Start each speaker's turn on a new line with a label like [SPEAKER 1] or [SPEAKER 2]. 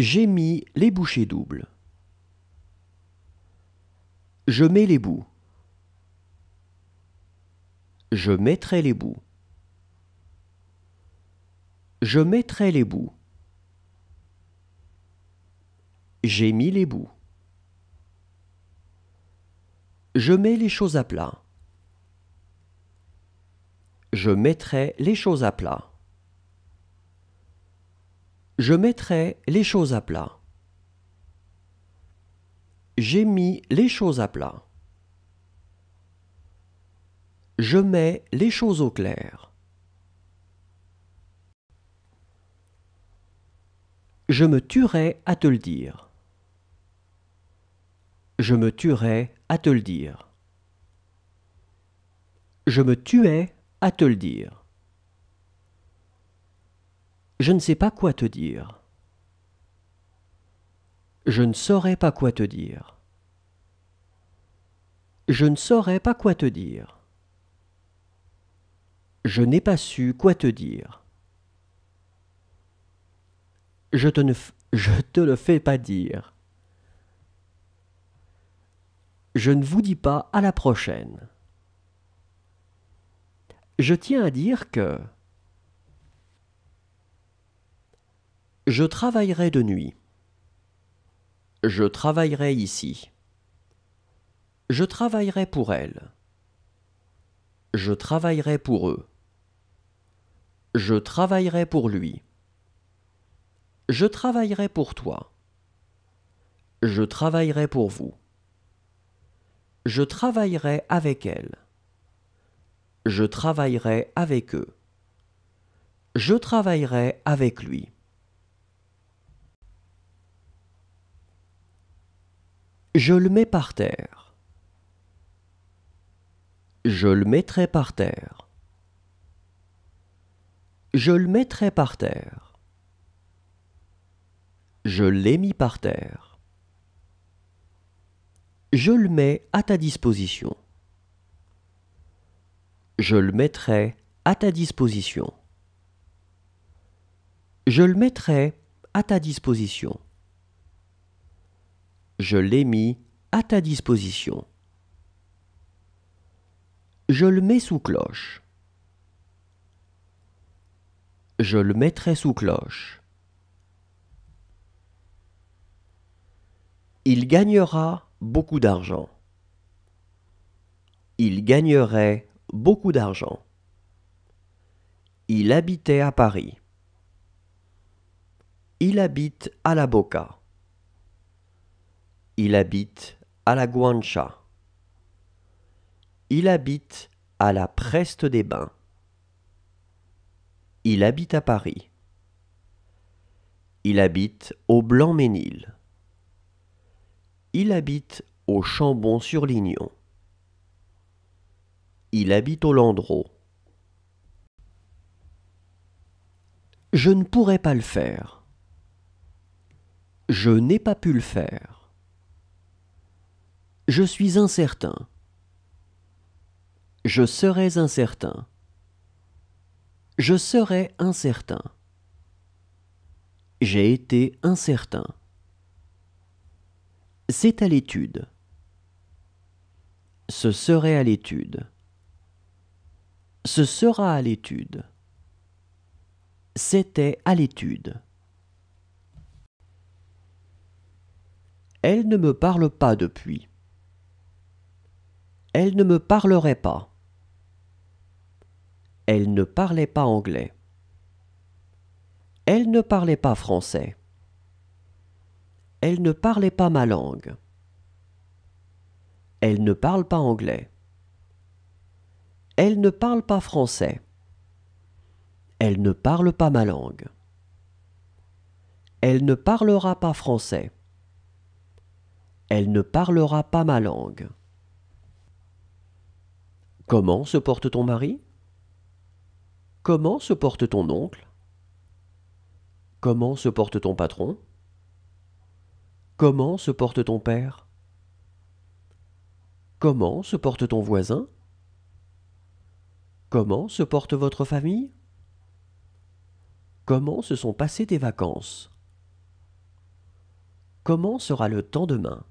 [SPEAKER 1] J'ai mis les bouchées doubles. Je mets les bouts. Je mettrai les bouts. Je mettrai les bouts. J'ai mis les bouts. Je mets les choses à plat. Je mettrai les choses à plat. Je mettrai les choses à plat. J'ai mis les choses à plat. Je mets les choses au clair. Je me tuerai à te le dire. Je me tuerai à te le dire. Je me tuais à te le dire. Je ne sais pas quoi te dire. Je ne saurais pas quoi te dire. Je ne saurais pas quoi te dire. Je n'ai pas su quoi te dire. Je te le fais pas dire. Je ne vous dis pas à la prochaine. Je tiens à dire que je travaillerai de nuit. Je travaillerai ici. Je travaillerai pour elle. Je travaillerai pour eux. Je travaillerai pour lui. Je travaillerai pour toi. Je travaillerai pour vous. Je travaillerai avec elle. Je travaillerai avec eux. Je travaillerai avec lui. Je le mets par terre. Je le mettrai par terre. Je le mettrai par terre. Je l'ai mis par terre. Je le mets à ta disposition. Je le mettrai à ta disposition. Je le mettrai à ta disposition. Je l'ai mis à ta disposition. Je le mets sous cloche. Je le mettrai sous cloche. Il gagnera beaucoup d'argent. Il gagnerait beaucoup d'argent. Il habitait à Paris. Il habite à la Boca. Il habite à la Guancha. Il habite à la Preste des Bains. Il habite à Paris. Il habite au Blanc-Ménil. Il habite au Chambon-sur-Lignon. Il habite au Landreau. Je ne pourrais pas le faire. Je n'ai pas pu le faire. Je suis incertain. Je serais incertain. Je serais incertain. J'ai été incertain. C'est à l'étude. Ce serait à l'étude. Ce sera à l'étude. C'était à l'étude. Elle ne me parle pas depuis. Elle ne me parlerait pas. Elle ne parlait pas anglais. Elle ne parlait pas français. Elle ne parlait pas ma langue. Elle ne parle pas anglais. Elle ne parle pas français. Elle ne parle pas ma langue. Elle ne parlera pas français. Elle ne parlera pas ma langue. Comment se porte ton mari? Comment se porte ton oncle? Comment se porte ton patron? Comment se porte ton père? Comment se porte ton voisin? Comment se porte votre famille? Comment se sont passées tes vacances? Comment sera le temps demain?